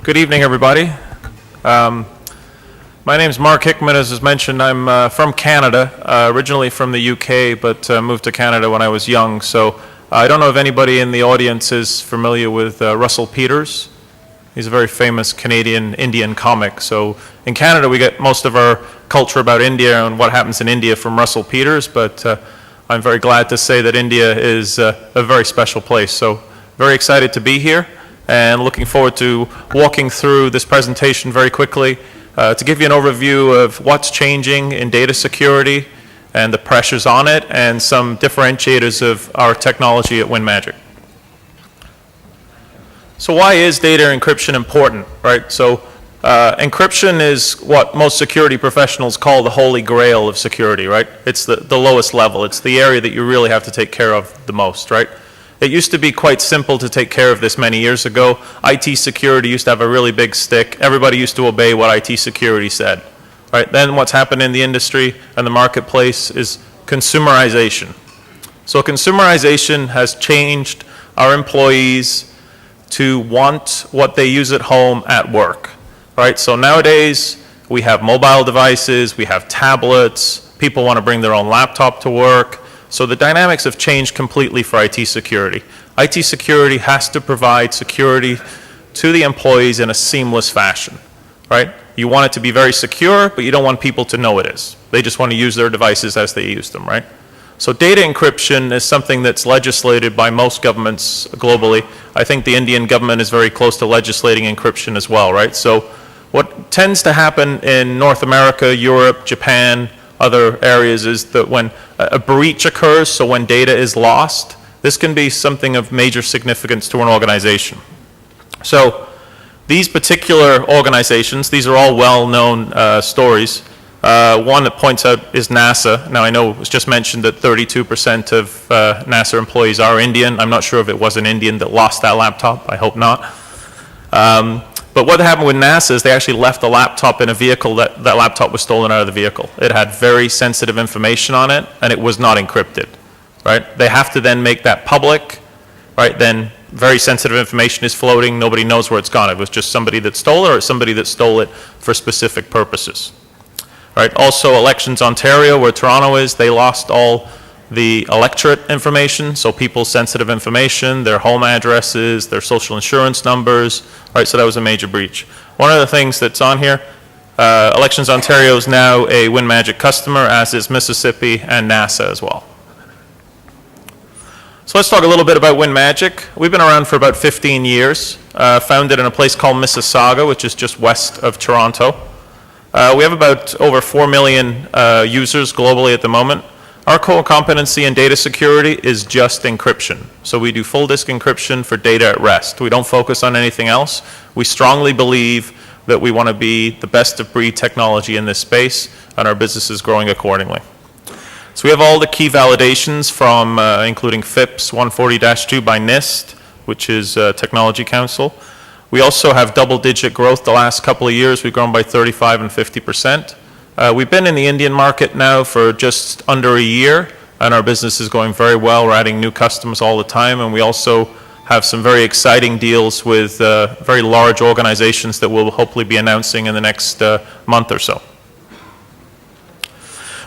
Good evening, everybody. My name is Mark Hickman. As was mentioned, I'm from Canada, originally from the UK, but moved to Canada when I was young. So I don't know if anybody in the audience is familiar with Russell Peters. He's a very famous Canadian Indian comic. So in Canada, we get most of our culture about India and what happens in India from Russell Peters, but I'm very glad to say that India is a very special place. So very excited to be here and looking forward to walking through this presentation very quickly to give you an overview of what's changing in data security and the pressures on it and some differentiators of our technology at WINMAGIC. So why is data encryption important, right? So encryption is what most security professionals call the holy grail of security, right? It's the lowest level. It's the area that you really have to take care of the most, right? It used to be quite simple to take care of this many years ago. IT security used to have a really big stick. Everybody used to obey what IT security said, right? Then what's happened in the industry and the marketplace is consumerization. So consumerization has changed our employees to want what they use at home at work, right? So nowadays we have mobile devices, we have tablets, people want to bring their own laptop to work. So the dynamics have changed completely for IT security. IT security has to provide security to the employees in a seamless fashion, right? You want it to be very secure, but you don't want people to know it is. They just want to use their devices as they use them, right? So data encryption is something that's legislated by most governments globally. I think the Indian government is very close to legislating encryption as well, right? So what tends to happen in North America, Europe, Japan, other areas is that when a breach occurs, so when data is lost, this can be something of major significance to an organization. So these particular organizations, these are all well-known stories. One that points out is NASA. Now I know it was just mentioned that 32% of NASA employees are Indian. I'm not sure if it was an Indian that lost that laptop. I hope not. But what happened with NASA is they actually left the laptop in a vehicle. That laptop was stolen out of the vehicle. It had very sensitive information on it, and it was not encrypted, right? They have to then make that public, right? Then very sensitive information is floating. Nobody knows where it's gone. It was just somebody that stole it or somebody that stole it for specific purposes, right? Also, Elections Ontario, where Toronto is, they lost all the electorate information, so people's sensitive information, their home addresses, their social insurance numbers, right? So that was a major breach. One of the things that's on here, Elections Ontario is now a WINMAGIC customer, as is Mississippi and NASA as well. So let's talk a little bit about WINMAGIC. We've been around for about 15 years, founded in a place called Mississauga, which is just west of Toronto. We have about over 4 million users globally at the moment. Our core competency in data security is just encryption. So we do full disk encryption for data at rest. We don't focus on anything else. We strongly believe that we want to be the best of breed technology in this space, and our business is growing accordingly. So we have all the key validations from including FIPS 140-2 by NIST, which is Technology Council. We also have double-digit growth the last couple of years. We've grown by 35 and 50%. We've been in the Indian market now for just under a year, and our business is going very well. We're adding new customers all the time, and we also have some very exciting deals with very large organizations that we'll hopefully be announcing in the next month or so.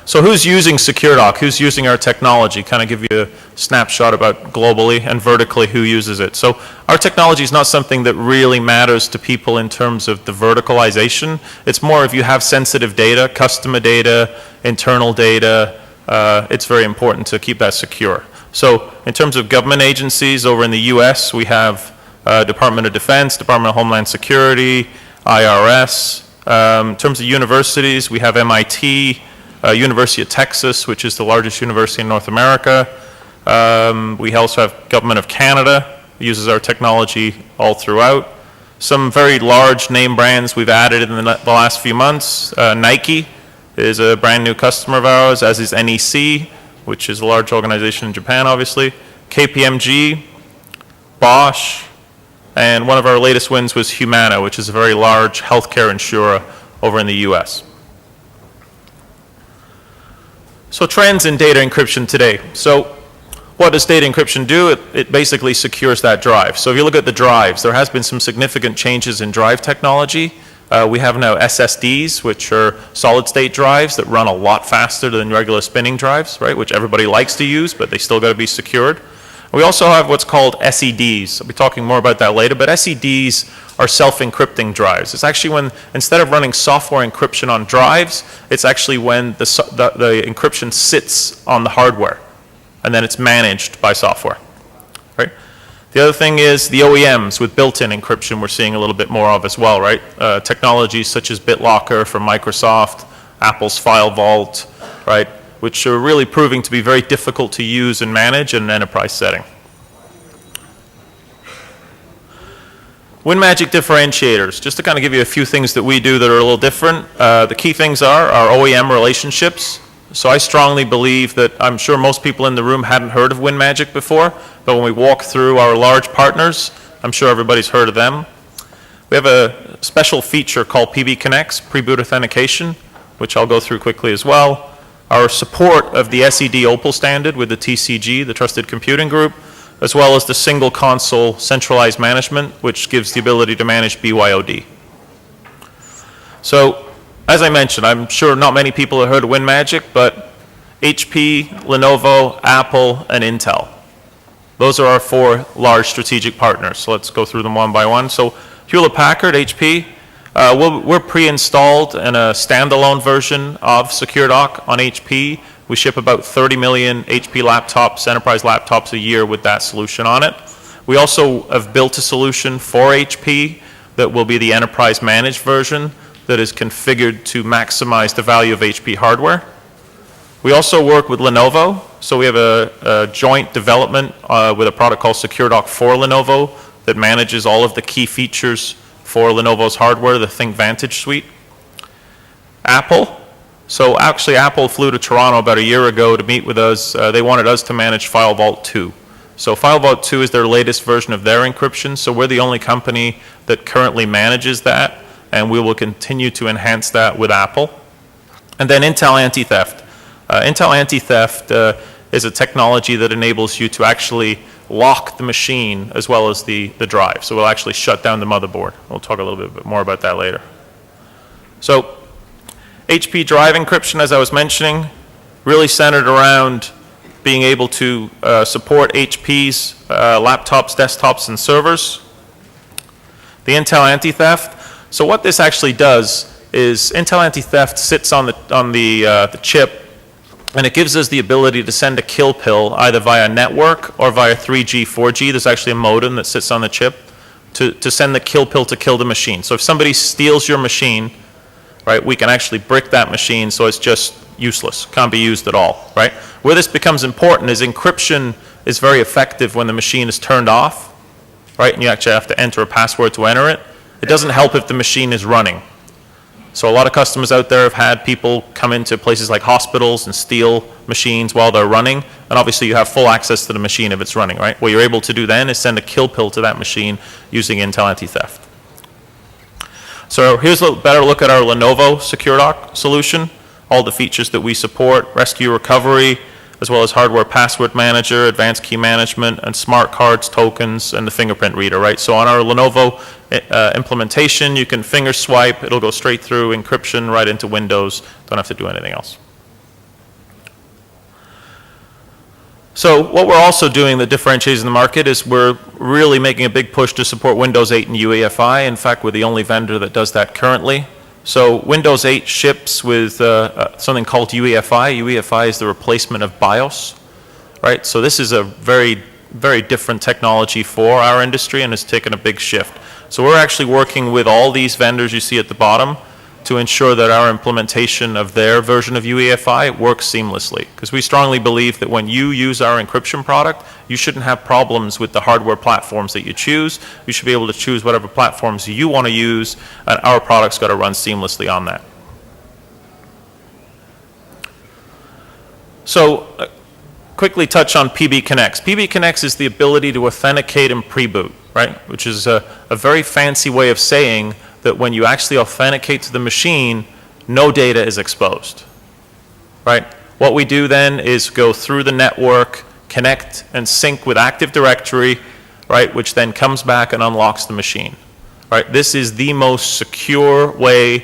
So who's using SecureDoc? Who's using our technology? Kind of give you a snapshot about globally and vertically who uses it. So our technology is not something that really matters to people in terms of the verticalization. It's more if you have sensitive data, customer data, internal data, it's very important to keep that secure. So in terms of government agencies over in the US, we have Department of Defense, Department of Homeland Security, IRS. In terms of universities, we have MIT, University of Texas, which is the largest university in North America. We also have Government of Canada, uses our technology all throughout. Some very large name brands we've added in the last few months. Nike is a brand new customer of ours, as is NEC, which is a large organization in Japan, obviously. KPMG, Bosch, and one of our latest wins was Humana, which is a very large healthcare insurer over in the US. So trends in data encryption today. So what does data encryption do? It basically secures that drive. So if you look at the drives, there has been some significant changes in drive technology. We have now SSDs, which are solid-state drives that run a lot faster than regular spinning drives, right? Which everybody likes to use, but they still got to be secured. We also have what's called SEDs. I'll be talking more about that later, but SEDs are self-encrypting drives. It's actually when, instead of running software encryption on drives, it's actually when the encryption sits on the hardware, and then it's managed by software, right? The other thing is the OEMs with built-in encryption we're seeing a little bit more of as well, right? Technologies such as BitLocker from Microsoft, Apple's File Vault, right? Which are really proving to be very difficult to use and manage in an enterprise setting. WINMAGIC differentiators, just to kind of give you a few things that we do that are a little different. The key things are our OEM relationships. So I strongly believe that, I'm sure most people in the room hadn't heard of WINMAGIC before, but when we walk through our large partners, I'm sure everybody's heard of them. We have a special feature called PB Connects, pre-boot authentication, which I'll go through quickly as well. Our support of the SED Opal standard with the TCG, the Trusted Computing Group, as well as the single console centralized management, which gives the ability to manage BYOD. So, as I mentioned, I'm sure not many people have heard of WINMAGIC, but HP, Lenovo, Apple, and Intel. Those are our 4 large strategic partners. So let's go through them one by one. So Hewlett-Packard, HP, we're pre-installed in a standalone version of SecureDoc on HP. We ship about 30 million HP laptops, enterprise laptops a year with that solution on it. We also have built a solution for HP that will be the enterprise managed version that is configured to maximize the value of HP hardware. We also work with Lenovo, so we have a joint development with a product called SecureDoc for Lenovo that manages all of the key features for Lenovo's hardware, the Think Vantage suite. Apple, so actually Apple flew to Toronto about a year ago to meet with us. They wanted us to manage File Vault 2. So File Vault 2 is their latest version of their encryption, so we're the only company that currently manages that, and we will continue to enhance that with Apple. And then Intel Anti-Theft. Intel Anti-Theft is a technology that enables you to actually lock the machine as well as the drive. So we'll actually shut down the motherboard. We'll talk a little bit more about that later. So HP Drive Encryption, as I was mentioning, really centered around being able to support HP's laptops, desktops, and servers. The Intel Anti-Theft. So what this actually does is Intel Anti-Theft sits on the chip, and it gives us the ability to send a kill pill either via network or via 3G, 4G. There's actually a modem that sits on the chip to send the kill pill to kill the machine. So if somebody steals your machine, right, we can actually brick that machine so it's just useless, can't be used at all, right? Where this becomes important is encryption is very effective when the machine is turned off, right, and you actually have to enter a password to enter it. It doesn't help if the machine is running. So a lot of customers out there have had people come into places like hospitals and steal machines while they're running, and obviously you have full access to the machine if it's running, right? What you're able to do then is send a kill pill to that machine using Intel Anti-Theft. So here's a better look at our Lenovo SecureDoc solution, all the features that we support, rescue recovery, as well as hardware password manager, advanced key management, and smart cards, tokens, and the fingerprint reader, right? So on our Lenovo implementation, you can finger swipe, it'll go straight through encryption right into Windows, don't have to do anything else. So what we're also doing that differentiates in the market is we're really making a big push to support Windows 8 and UEFI. In fact, we're the only vendor that does that currently. So Windows 8 ships with something called UEFI. UEFI is the replacement of BIOS, right? So this is a very, very different technology for our industry and has taken a big shift. So we're actually working with all these vendors you see at the bottom to ensure that our implementation of their version of UEFI works seamlessly. Because we strongly believe that when you use our encryption product, you shouldn't have problems with the hardware platforms that you choose. You should be able to choose whatever platforms you want to use, and our product's got to run seamlessly on that. So quickly touch on PB Connects. PB Connects is the ability to authenticate and pre-boot, right? Which is a very fancy way of saying that when you actually authenticate to the machine, no data is exposed, right? What we do then is go through the network, connect and sync with Active Directory, right, which then comes back and unlocks the machine. Right? This is the most secure way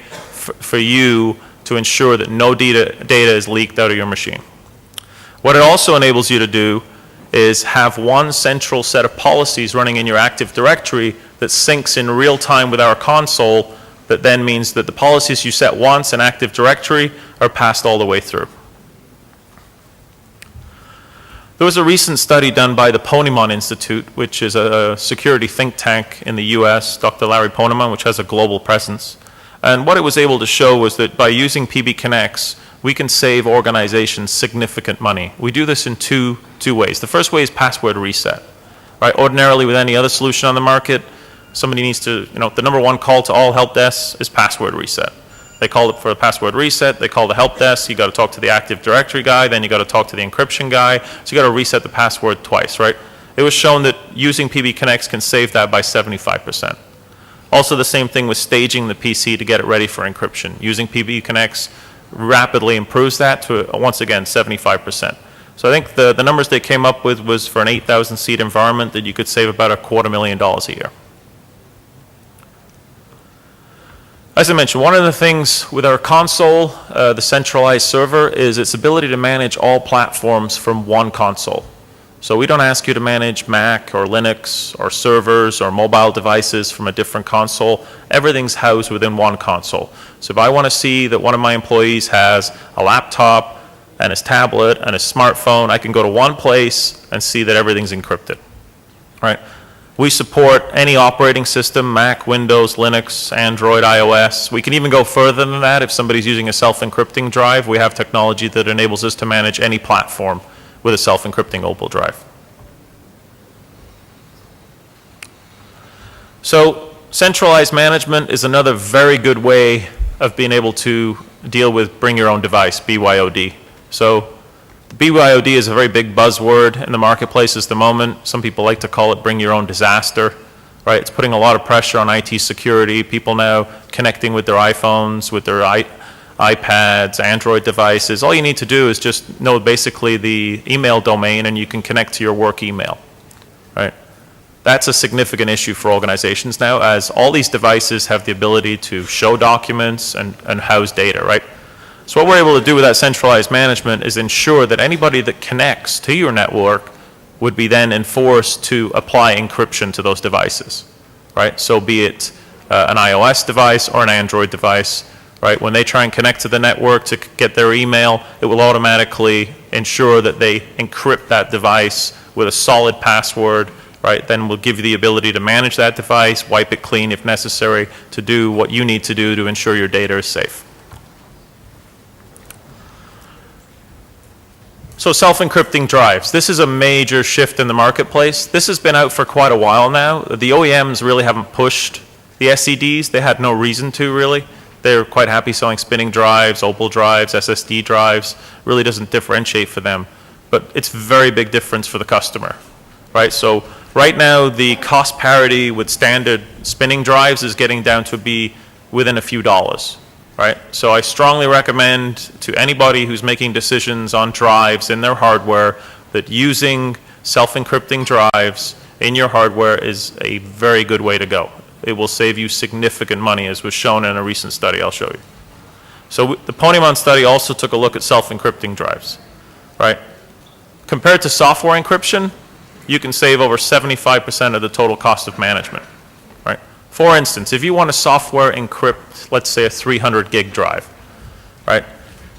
for you to ensure that no data is leaked out of your machine. What it also enables you to do is have one central set of policies running in your Active Directory that syncs in real time with our console, that then means that the policies you set once in Active Directory are passed all the way through. There was a recent study done by the Ponemon Institute, which is a security think tank in the US, Dr. Larry Ponemon, which has a global presence. And what it was able to show was that by using PB Connects, we can save organizations significant money. We do this in two ways. The first way is password reset. Right? Ordinarily, with any other solution on the market, somebody needs to, the number one call to all help desks is password reset. They call it for a password reset, they call the help desk, you got to talk to the Active Directory guy, then you got to talk to the encryption guy, so you got to reset the password twice, right? It was shown that using PB Connects can save that by 75%. Also the same thing with staging the PC to get it ready for encryption. Using PB Connects rapidly improves that to, once again, 75%. So I think the numbers they came up with was for an 8,000 seat environment that you could save about $250,000 a year. As I mentioned, one of the things with our console, the centralized server, is its ability to manage all platforms from one console. So we don't ask you to manage Mac or Linux or servers or mobile devices from a different console. Everything's housed within one console. So if I want to see that one of my employees has a laptop and his tablet and his smartphone, I can go to one place and see that everything's encrypted. Right? We support any operating system, Mac, Windows, Linux, Android, iOS. We can even go further than that. If somebody's using a self-encrypting drive, we have technology that enables us to manage any platform with a self-encrypting Opal drive. So centralized management is another very good way of being able to deal with bring your own device, BYOD. So BYOD is a very big buzzword in the marketplace at the moment. Some people like to call it bring your own disaster, right? It's putting a lot of pressure on IT security. People now connecting with their iPhones, with their iPads, Android devices. All you need to do is just know basically the email domain and you can connect to your work email, right? That's a significant issue for organizations now, as all these devices have the ability to show documents and house data, right? So what we're able to do with that centralized management is ensure that anybody that connects to your network would be then enforced to apply encryption to those devices, right? So be it an iOS device or an Android device, right? When they try and connect to the network to get their email, it will automatically ensure that they encrypt that device with a solid password, right? Then we'll give you the ability to manage that device, wipe it clean if necessary, to do what you need to do to ensure your data is safe. So self-encrypting drives. This is a major shift in the marketplace. This has been out for quite a while now. The OEMs really haven't pushed the SEDs. They had no reason to, really. They're quite happy selling spinning drives, Opal drives, SSD drives. Really doesn't differentiate for them. But it's very big difference for the customer, right? So right now, the cost parity with standard spinning drives is getting down to be within a few dollars. Right? So I strongly recommend to anybody who's making decisions on drives in their hardware that using self-encrypting drives in your hardware is a very good way to go. It will save you significant money, as was shown in a recent study I'll show you. So the Ponemon study also took a look at self-encrypting drives. Right? Compared to software encryption, you can save over 75% of the total cost of management. Right? For instance, if you want to software encrypt, let's say a 300 gig drive, right?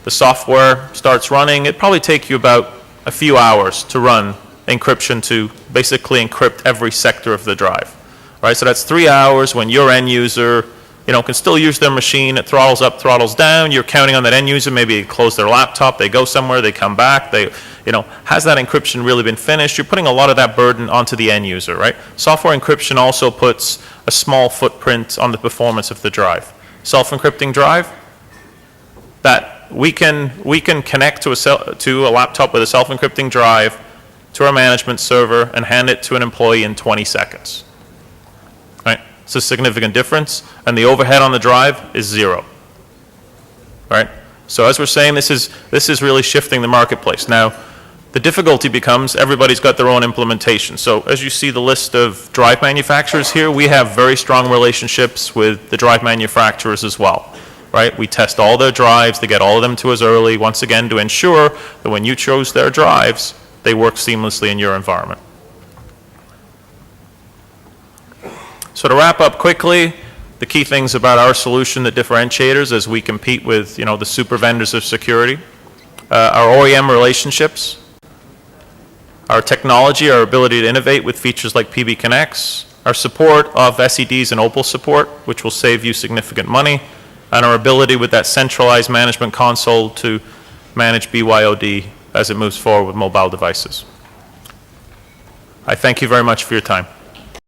The software starts running, it'd probably take you about a few hours to run encryption to basically encrypt every sector of the drive, right? So that's 3 hours when your end user, can still use their machine, it throttles up, throttles down, you're counting on that end user, maybe they close their laptop, they go somewhere, they come back, has that encryption really been finished? You're putting a lot of that burden onto the end user, right? Software encryption also puts a small footprint on the performance of the drive. Self-encrypting drive, that we can connect to a laptop with a self-encrypting drive to our management server and hand it to an employee in 20 seconds. Right? It's a significant difference, and the overhead on the drive is zero. Right? So as we're saying, this is really shifting the marketplace. Now, The difficulty becomes everybody's got their own implementation. So as you see the list of drive manufacturers here, we have very strong relationships with the drive manufacturers as well, right? We test all their drives, they get all of them to us early, once again, to ensure that when you chose their drives, they work seamlessly in your environment. So to wrap up quickly, the key things about our solution, the differentiators, as we compete with, the super vendors of security, our OEM relationships, our technology, our ability to innovate with features like PB Connects, our support of SEDs and Opal support, which will save you significant money, and our ability with that centralized management console to manage BYOD as it moves forward with mobile devices. I thank you very much for your time.